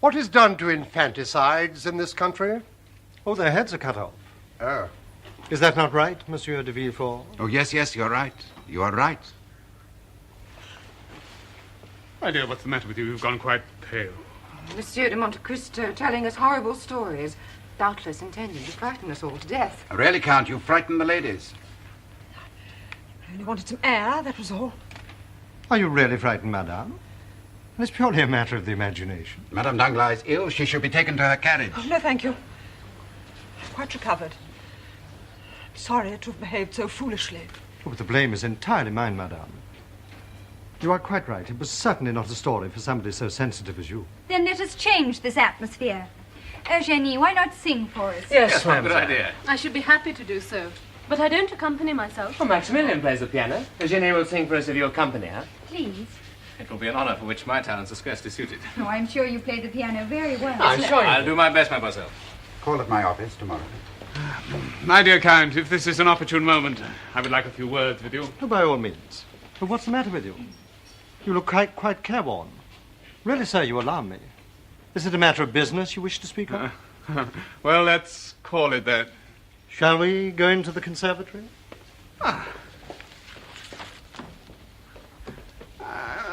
What is done to infanticides in this country? Oh, their heads are cut off. Oh. Is that not right, Monsieur de Villefort? Oh, yes, you're right. You are right. My dear, what's the matter with you? You've gone quite pale. Monsieur de Monte Cristo telling us horrible stories, doubtless intending to frighten us all to death. Really, Count, you frightened the ladies. I only wanted some air, that was all. Are you really frightened, madame? It's purely a matter of the imagination. Madame Danglars is ill. She should be taken to her carriage. Oh, no, thank you. I've quite recovered. I'm sorry to have behaved so foolishly. Oh, but the blame is entirely mine, madame. You are quite right. It was certainly not a story for somebody so sensitive as you. Then let us change this atmosphere. Eugenie, why not sing for us? Yes, Good idea. I should be happy to do so, but I don't accompany myself. Oh, Maximilian plays the piano. Eugenie will sing for us if you accompany her. Please. It will be an honor for which my talents are scarcely suited. Oh, I'm sure you play the piano very well. I'm sure you I'll do my best, mademoiselle. Call at my office tomorrow. My dear Count, if this is an opportune moment, I would like a few words with you. Oh, by all means. But what's the matter with you? You look quite careworn. Really, sir, you alarm me. Is it a matter of business you wish to speak of? Well, let's call it that. Shall we go into the conservatory?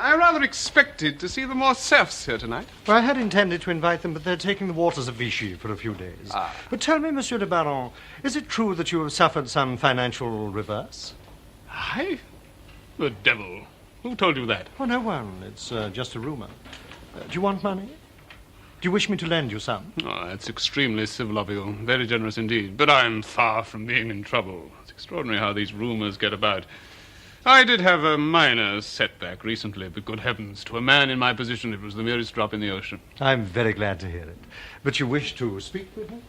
I rather expected to see the Morcerfs here tonight. Well, I had intended to invite them, but they're taking the waters of Vichy for a few days. But tell me, Monsieur le Baron, is it true that you have suffered some financial reverse? I? The devil. Who told you that? Oh, no one. It's just a rumor. Do you want money? Do you wish me to lend you some? Oh, that's extremely civil of you. Very generous indeed. But I'm far from being in trouble. It's extraordinary how these rumors get about. I did have a minor setback recently, but good heavens, to a man in my position, it was the merest drop in the ocean. I'm very glad to hear it. But you wish to speak with me?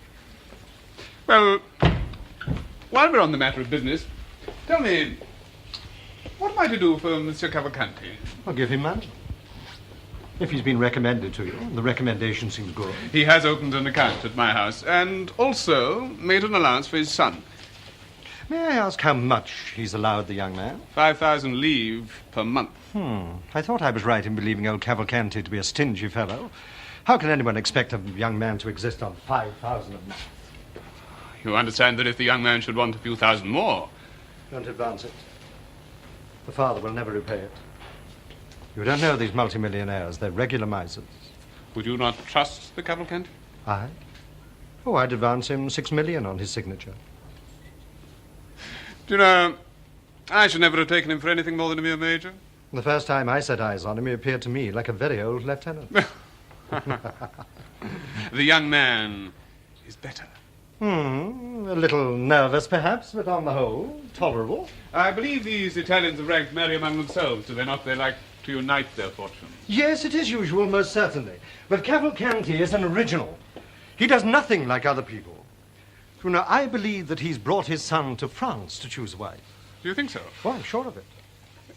Well, while we're on the matter of business, tell me, what am I to do for Monsieur Cavalcanti? I'll give him money. If he's been recommended to you, the recommendation seems good. He has opened an account at my house and also made an allowance for his son. May I ask how much he's allowed the young man? 5,000 livres per month. I thought I was right in believing old Cavalcanti to be a stingy fellow. How can anyone expect a young man to exist on 5,000 a month? You understand that if the young man should want a few thousand more... Don't advance it. The father will never repay it. You don't know these multimillionaires. They're regular misers. Would you not trust the Cavalcanti? I? Oh, I'd advance him 6 million on his signature. Do you know, I should never have taken him for anything more than a mere major. The first time I set eyes on him, he appeared to me like a very old lieutenant. The young man is better. A little nervous, perhaps, but on the whole, tolerable. I believe these Italians of rank marry among themselves, do they not? They like to unite their fortunes. Yes, it is usual, most certainly. But Cavalcanti is an original. He does nothing like other people. You know, I believe that he's brought his son to France to choose a wife. Do you think so? Oh, I'm sure of it.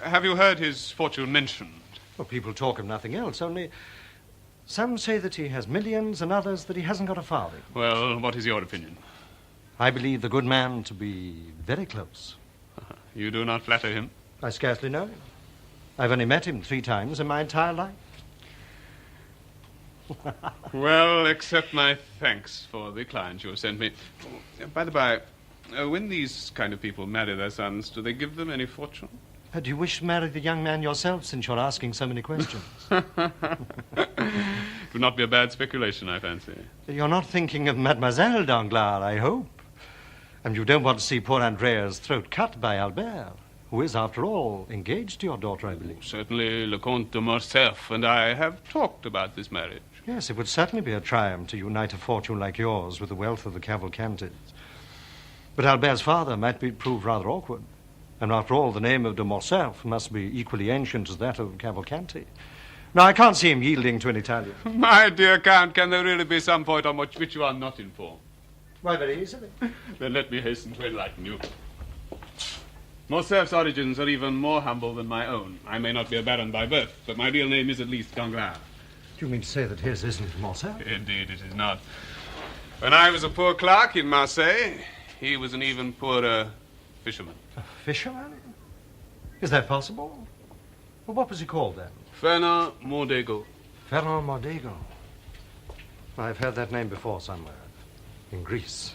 Have you heard his fortune mentioned? Well, people talk of nothing else, only some say that he has millions and others that he hasn't got a farthing. Well, what is your opinion? I believe the good man to be very close. You do not flatter him? I scarcely know him. I've only met him 3 times in my entire life. Well, accept my thanks for the client you have sent me. By the by, when these kind of people marry their sons, do they give them any fortune? Do you wish to marry the young man yourself, since you're asking so many questions? It would not be a bad speculation, I fancy. You're not thinking of Mademoiselle Danglars, I hope. And you don't want to see poor Andrea's throat cut by Albert, who is, after all, engaged to your daughter, I believe. Certainly, le Comte de Morcerf and I have talked about this marriage. Yes, it would certainly be a triumph to unite a fortune like yours with the wealth of the Cavalcantis. But Albert's father might prove rather awkward. And after all, the name of de Morcerf must be equally ancient as that of Cavalcanti. Now, I can't see him yielding to an Italian. My dear Count, can there really be some point on which you are not informed? Why, very easily. Then let me hasten to enlighten you. Morcerf's origins are even more humble than my own. I may not be a baron by birth, but my real name is at least Danglars. Do you mean to say that his isn't Morcerf? Indeed, it is not. When I was a poor clerk in Marseille, he was an even poorer fisherman. A fisherman? Is that possible? Well, what was he called then? Fernand Mondego. Fernand Mondego. I've heard that name before somewhere. In Greece.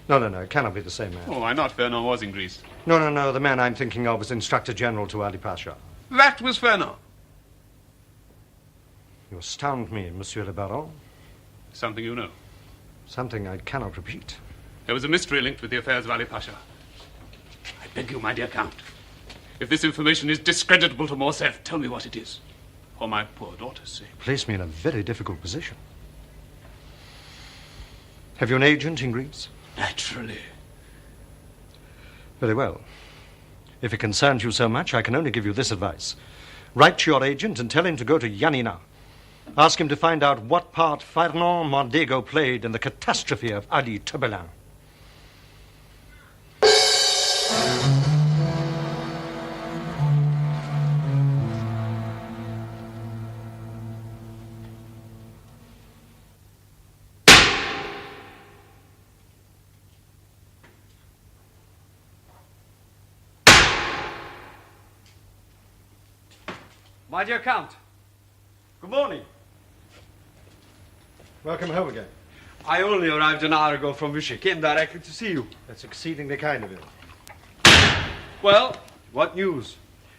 No, it cannot be the same man. Oh, why not? Fernand was in Greece. No, the man I'm thinking of was Instructor General to Ali Pasha. That was Fernand. You astound me, Monsieur le Baron. Something you know. Something I cannot repeat. There was a mystery linked with the affairs of Ali Pasha. I beg you, my dear Count, if this information is discreditable to Morcerf, tell me what it is. For my poor daughter's sake. You place me in a very difficult position. Have you an agent in Greece? Naturally. Very well. If it concerns you so much, I can only give you this advice. Write to your agent and tell him to go to Yanina. Ask him to find out what part Fernand Mondego played in the catastrophe of Ali Tebelin. My dear Count, good morning. Welcome home again. I only arrived an hour ago from Vichy. Came directly to see you. That's exceedingly kind of you. Well, what news?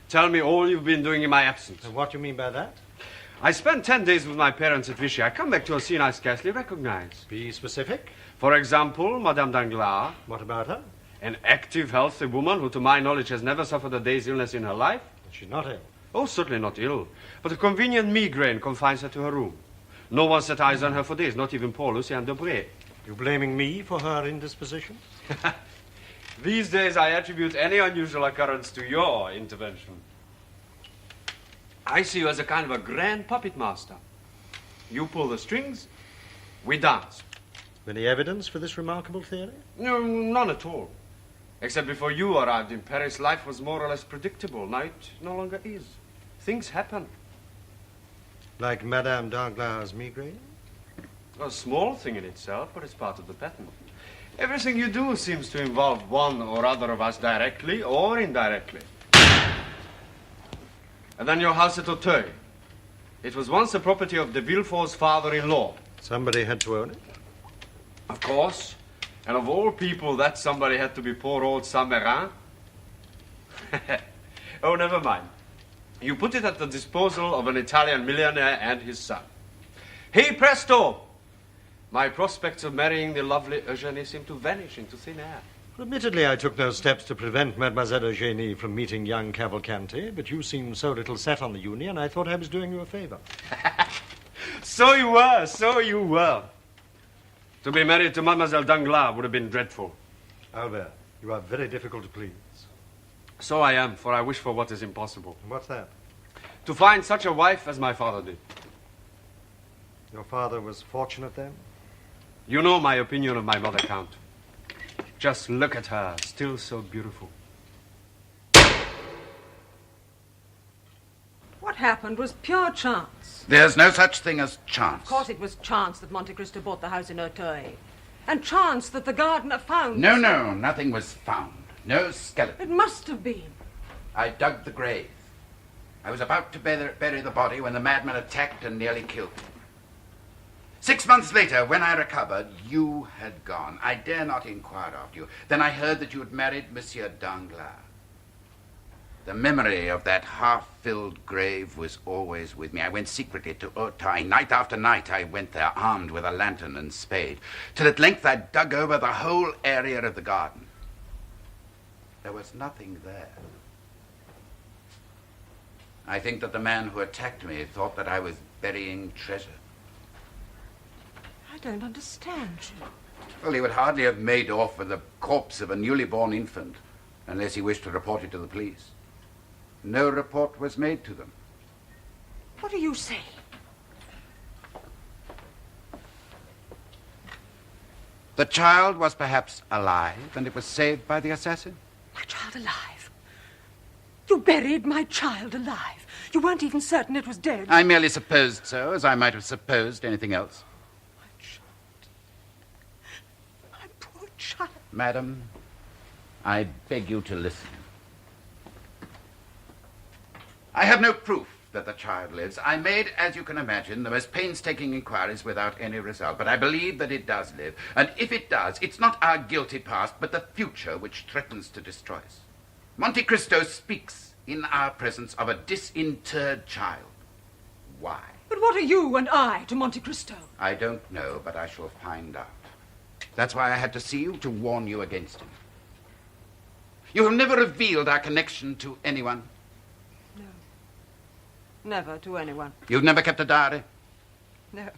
Tell me all you've been doing in my absence. And what do you mean by that? I spent 10 days with my parents at Vichy. I come back to a scene I scarcely recognize. Be specific. For example, Madame Danglars. What about her? An active, healthy woman who, to my knowledge, has never suffered a day's illness in her life. She's not ill. Oh, certainly not ill. But a convenient migraine confines her to her room. No one set eyes on her for days, not even poor Lucien Debray. You blaming me for her indisposition? These days I attribute any unusual occurrence to your intervention. I see you as a kind of a grand puppet master. You pull the strings, we dance. Any evidence for this remarkable theory? No, none at all. Except before you arrived in Paris, life was more or less predictable. Now it no longer is. Things happen. Like Madame Danglars' migraine? A small thing in itself, but it's part of the pattern. Everything you do seems to involve one or other of us directly or indirectly. And then your house at Auteuil. It was once the property of de Villefort's father-in-law. Somebody had to own it? Of course. And of all people, that somebody had to be poor old Saint-Mérin. Oh, never mind. You put it at the disposal of an Italian millionaire and his son. Hey, presto! My prospects of marrying the lovely Eugenie seem to vanish into thin air. Admittedly, I took no steps to prevent Mademoiselle Eugénie from meeting young Cavalcanti, but you seemed so little set on the union, I thought I was doing you a favor. So you were. To be married to Mademoiselle Danglars would have been dreadful. Albert, you are very difficult to please. So I am, for I wish for what is impossible. And what's that? To find such a wife as my father did. Your father was fortunate then? You know my opinion of my mother, Count. Just look at her, still so beautiful. What happened was pure chance. There's no such thing as chance. Of course it was chance that Monte Cristo bought the house in Auteuil. And chance that the gardener found... No, nothing was found. No skeleton. It must have been. I dug the grave. I was about to bury the body when the madman attacked and nearly killed me. 6 months later, when I recovered, you had gone. I dare not inquire after you. Then I heard that you had married Monsieur Danglars. The memory of that half-filled grave was always with me. I went secretly to Auteuil. Night after night I went there, armed with a lantern and spade, till at length I dug over the whole area of the garden. There was nothing there. I think that the man who attacked me thought that I was burying treasure. I don't understand you. Well, he would hardly have made off with the corpse of a newly born infant unless he wished to report it to the police. No report was made to them. What do you say? The child was perhaps alive, and it was saved by the assassin. My child alive? You buried my child alive? You weren't even certain it was dead? I merely supposed so, as I might have supposed anything else. My child. My poor child. Madam, I beg you to listen. I have no proof that the child lives. I made, as you can imagine, the most painstaking inquiries without any result. But I believe that it does live. And if it does, it's not our guilty past, but the future which threatens to destroy us. Monte Cristo speaks in our presence of a disinterred child. Why? But what are you and I to Monte Cristo? I don't know, but I shall find out. That's why I had to see you, to warn you against him. You have never revealed our connection to anyone. No. Never to anyone. You've never kept a diary? No.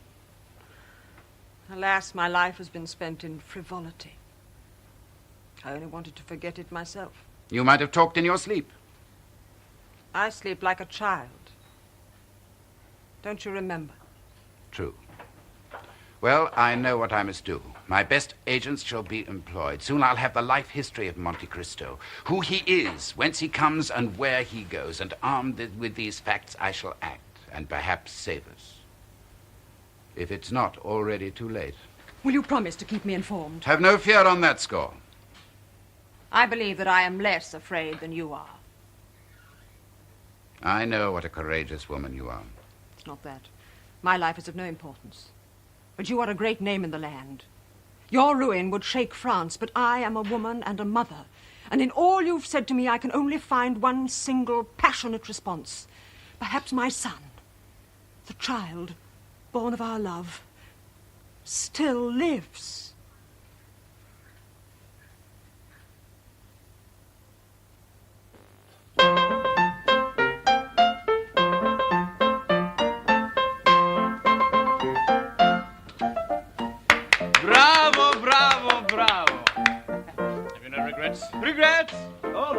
Alas, my life has been spent in frivolity. I only wanted to forget it myself. You might have talked in your sleep. I sleep like a child. Don't you remember? True. Well, I know what I must do. My best agents shall be employed. Soon I'll have the life history of Monte Cristo, who he is, whence he comes, and where he goes. And armed with these facts, I shall act, and perhaps save us. If it's not already too late. Will you promise to keep me informed? Have no fear on that score. I believe that I am less afraid than you are. I know what a courageous woman you are. It's not that. My life is of no importance. But you are a great name in the land. Your ruin would shake France, but I am a woman and a mother. And in all you've said to me, I can only find one single passionate response. Perhaps my son, the child born of our love, still lives. Bravo, bravo, bravo. Have you no regrets? Regrets? Oh,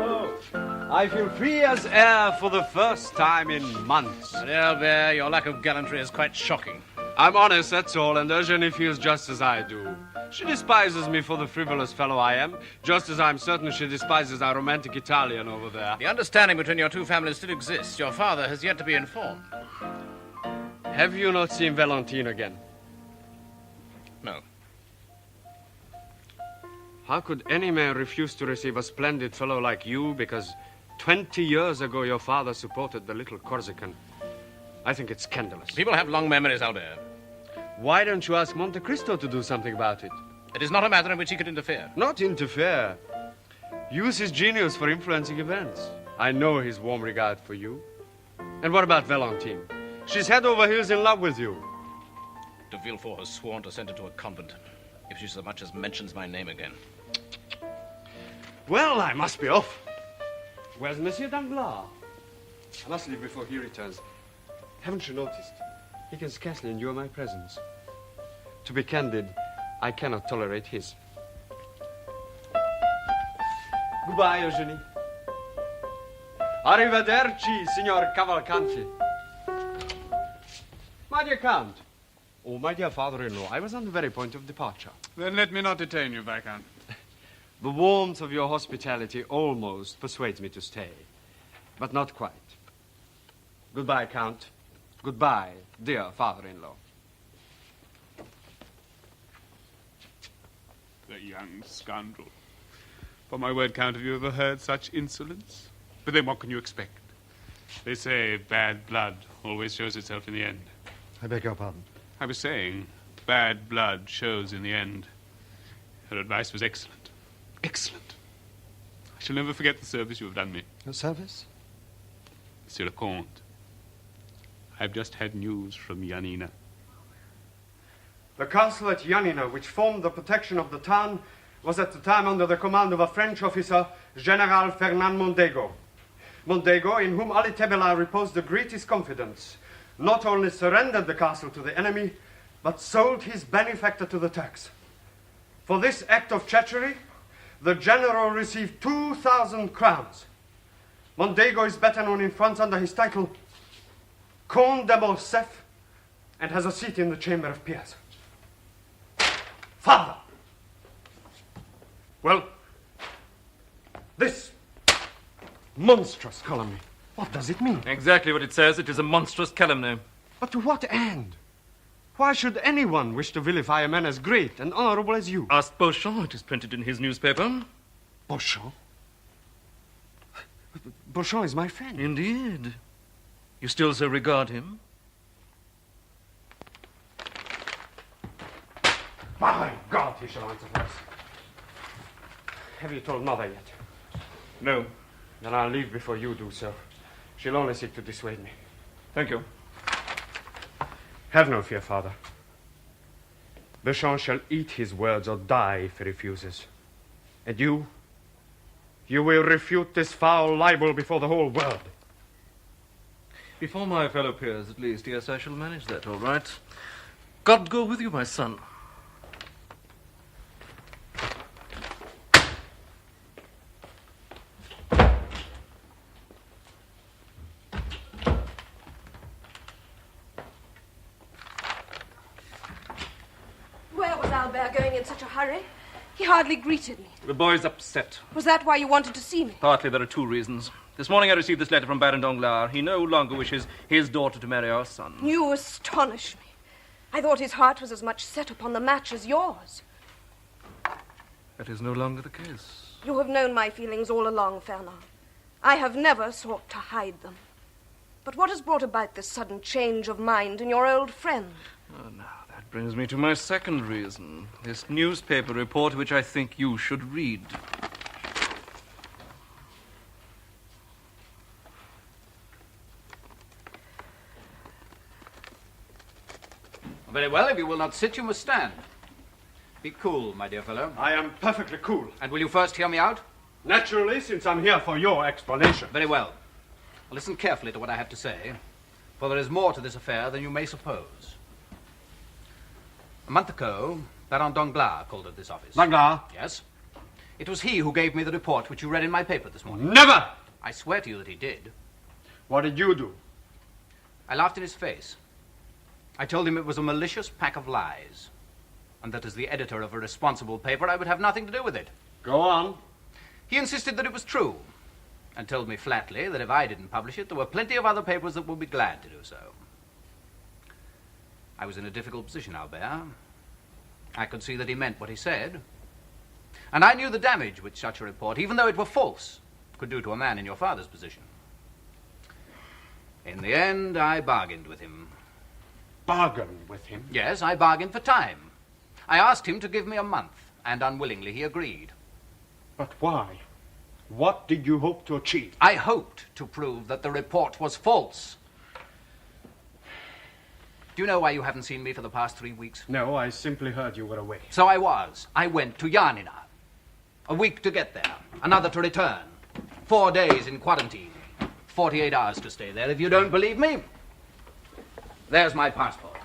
no. I feel free as air for the first time in months. Albert, your lack of gallantry is quite shocking. I'm honest, that's all, and Eugenie feels just as I do. She despises me for the frivolous fellow I am, just as I'm certain she despises our romantic Italian over there. The understanding between your two families still exists. Your father has yet to be informed. Have you not seen Valentine again? No. How could any man refuse to receive a splendid fellow like you because 20 years ago your father supported the little Corsican? I think it's scandalous. People have long memories, Albert. Why don't you ask Monte Cristo to do something about it? It is not a matter in which he could interfere. Not interfere. Use his genius for influencing events. I know his warm regard for you. And what about Valentine? She's head over heels in love with you. De Villefort has sworn to send her to a convent if she so much as mentions my name again. Well, I must be off. Where's Monsieur Danglars? I must leave before he returns. Haven't you noticed? He can scarcely endure my presence. To be candid, I cannot tolerate his. Goodbye, Eugenie. Arrivederci, signor Cavalcanti. My dear Count. Oh, my dear father-in-law, I was on the very point of departure. Then let me not detain you, Viscount. The warmth of your hospitality almost persuades me to stay, but not quite. Goodbye, Count. Goodbye, dear father-in-law. The young scoundrel. For my word, Count, have you ever heard such insolence? But then what can you expect? They say bad blood always shows itself in the end. I beg your pardon. I was saying, bad blood shows in the end. Her advice was excellent. Excellent. I shall never forget the service you have done me. Your service? Monsieur le Comte, I've just had news from Janina. The castle at Janina, which formed the protection of the town, was at the time under the command of a French officer, General Fernand Mondego. Mondego, in whom Ali Tebela reposed the greatest confidence, not only surrendered the castle to the enemy, but sold his benefactor to the Turks. For this act of treachery, the general received 2,000 crowns. Mondego is better known in France under his title Conde de Morcerf, and has a seat in the Chamber of Peers. Father! Well, this monstrous calumny, what does it mean? Exactly what it says. It is a monstrous calumny. But to what end? Why should anyone wish to vilify a man as great and honorable as you? Ask Beauchamp. It is printed in his newspaper. Beauchamp? Beauchamp is my friend. Indeed. You still so regard him? By God, he shall answer for us. Have you told Mother yet? No. Then I'll leave before you do so. She'll only seek to dissuade me. Thank you. Have no fear, Father. Beauchamp shall eat his words or die if he refuses. And you will refute this foul libel before the whole world. Before my fellow peers, at least. Yes, I shall manage that, all right. God go with you, my son. Where was Albert going in such a hurry? He hardly greeted me. The boy's upset. Was that why you wanted to see me? Partly there are two reasons. This morning I received this letter from Baron Danglars. He no longer wishes his daughter to marry our son. You astonish me. I thought his heart was as much set upon the match as yours. That is no longer the case. You have known my feelings all along, Fernand. I have never sought to hide them. But what has brought about this sudden change of mind in your old friend? Oh, now, that brings me to my second reason. This newspaper report which I think you should read. Very well, if you will not sit, you must stand. Be cool, my dear fellow. I am perfectly cool. And will you first hear me out? Naturally, since I'm here for your explanation. Very well. Listen carefully to what I have to say, for there is more to this affair than you may suppose. A month ago, Baron Danglars called at this office. Danglars? Yes. It was he who gave me the report which you read in my paper this morning. Never! I swear to you that he did. What did you do? I laughed in his face. I told him it was a malicious pack of lies, and that as the editor of a responsible paper, I would have nothing to do with it. Go on. He insisted that it was true, and told me flatly that if I didn't publish it, there were plenty of other papers that would be glad to do so. I was in a difficult position, Albert. I could see that he meant what he said, and I knew the damage which such a report, even though it were false, could do to a man in your father's position. In the end, I bargained with him. Bargained with him? Yes, I bargained for time. I asked him to give me a month, and unwillingly he agreed. But why? What did you hope to achieve? I hoped to prove that the report was false. Do you know why you haven't seen me for the past 3 weeks? No, I simply heard you were away. So I was. I went to Janina. A week to get there, another to return. 4 days in quarantine. 48 hours to stay there. If you don't believe me, there's my passport.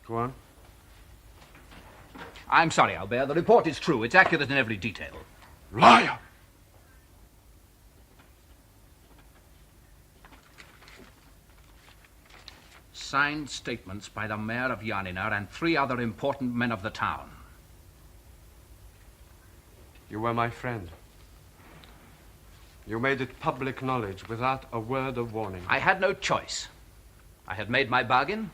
Go on. I'm sorry, Albert. The report is true. It's accurate in every detail. Liar! Signed statements by the mayor of Janina and 3 other important men of the town. You were my friend. You made it public knowledge without a word of warning. I had no choice. I had made my bargain,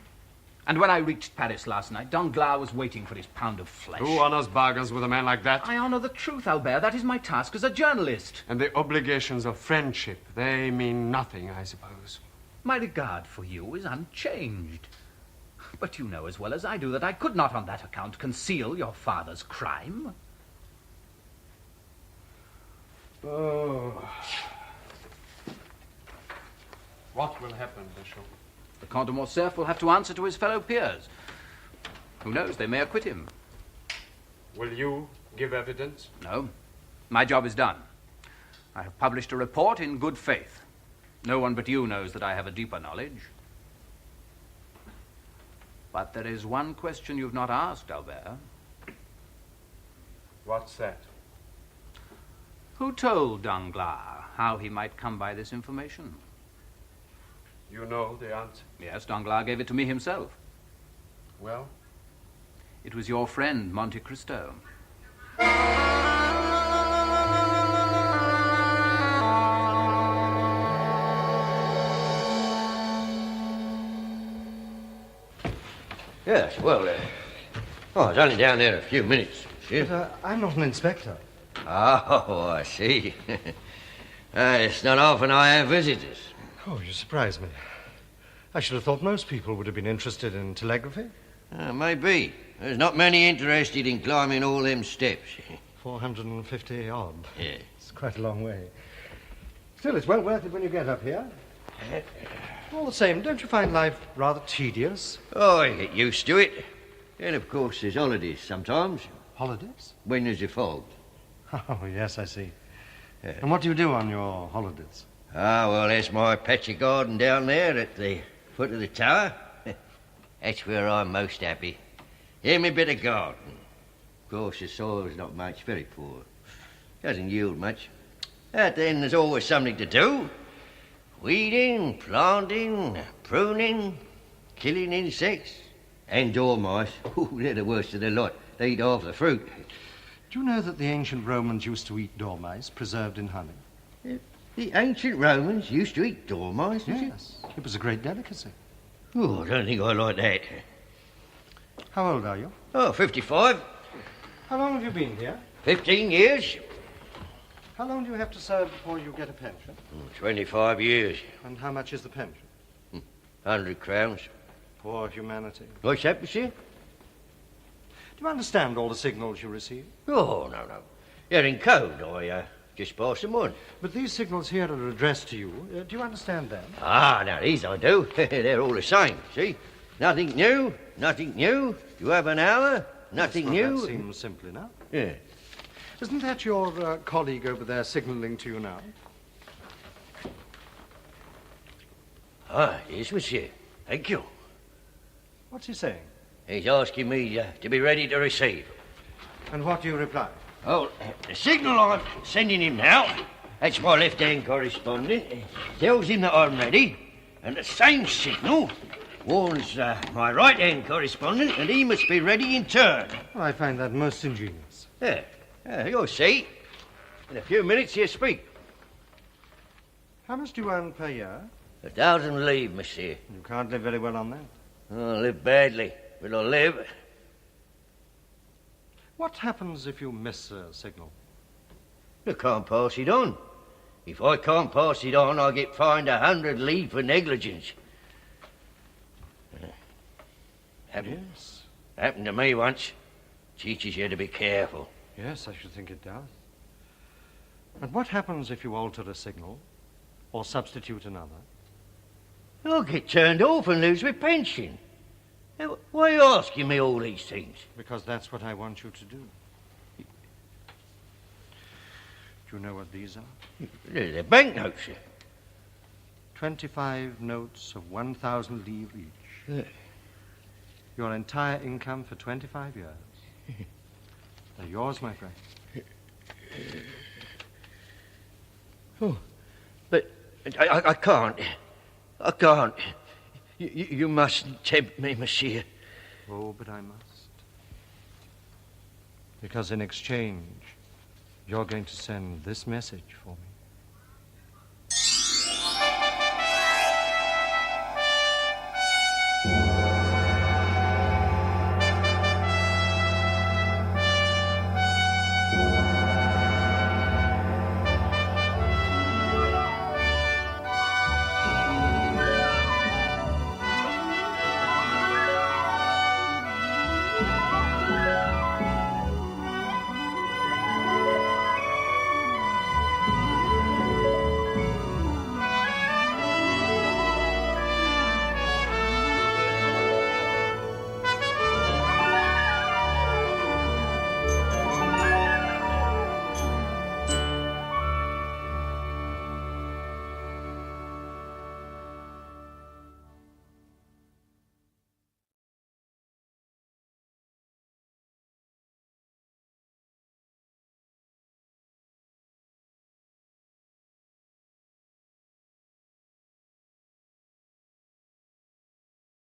and when I reached Paris last night, Danglars was waiting for his pound of flesh. Who honors bargains with a man like that? I honor the truth, Albert. That is my task as a journalist. And the obligations of friendship, they mean nothing, I suppose. My regard for you is unchanged. But you know as well as I do that I could not on that account conceal your father's crime. Oh. What will happen, Bishop? The Conde de Morcerf will have to answer to his fellow peers. Who knows, they may acquit him. Will you give evidence? No. My job is done. I have published a report in good faith. No one but you knows that I have a deeper knowledge. But there is one question you've not asked, Albert. What's that? Who told Danglars how he might come by this information? You know the answer. Yes, Danglars gave it to me himself. Well? It was your friend, Monte Cristo. Yes, well, I was only down there a few minutes, monsieur. But I'm not an inspector. Oh, I see. It's not often I have visitors. Oh, you surprise me. I should have thought most people would have been interested in telegraphy. Maybe. There's not many interested in climbing all them steps. 450 odd. Yeah. It's quite a long way. Still, it's well worth it when you get up here. All the same, don't you find life rather tedious? Oh, I get used to it. And, of course, there's holidays sometimes. Holidays? When there's a fog. Oh, yes, I see. And what do you do on your holidays? Ah, well, there's my patch of garden down there at the foot of the tower. That's where I'm most happy. Hear me bit of garden. Of course, the soil's not much, very poor. Doesn't yield much. But then there's always something to do. Weeding, planting, pruning, killing insects, and dormice. Ooh, they're the worst of the lot. They eat half the fruit. Do you know that the ancient Romans used to eat dormice preserved in honey? The ancient Romans used to eat dormice, Yes. It was a great delicacy. Oh, I don't think I like that. How old are you? Oh, 55. How long have you been here? 15 years. How long do you have to serve before you get a pension? 25 years. And how much is the pension? 100 crowns. Poor humanity. What's that, monsieur? Do you understand all the signals you receive? Oh, no. They're in code. I just pass them on. But these signals here are addressed to you. Do you understand them? Ah, now these I do. They're all the same, see? Nothing new, nothing new. You have an hour, nothing new. That seems simple enough. Yeah. Isn't that your colleague over there signalling to you now? Ah, yes, monsieur. Thank you. What's he saying? He's asking me to be ready to receive. And what do you reply? Oh, the signal I'm sending him now, that's my left-hand correspondent, tells him that I'm ready, and the same signal warns my right-hand correspondent that he must be ready in turn. Well, I find that most ingenious. Yeah, you'll see. In a few minutes he'll speak. How much do you earn per year? 1,000 livres, monsieur. You can't live very well on that. I live badly, but I live. What happens if you miss a signal? I can't pass it on. If I can't pass it on, I get fined 100 livres for negligence. Happened to me once. Teaches you to be careful. Yes, I should think it does. And what happens if you alter a signal or substitute another? I'll get turned off and lose my pension. Now, why are you asking me all these things? Because that's what I want you to do. Do you know what these are? They're banknotes, sir. 25 notes of 1,000 livres each. Your entire income for 25 years. They're yours, my friend. Oh, but I can't. I can't. You mustn't tempt me, monsieur. Oh, but I must. Because in exchange, you're going to send this message for me.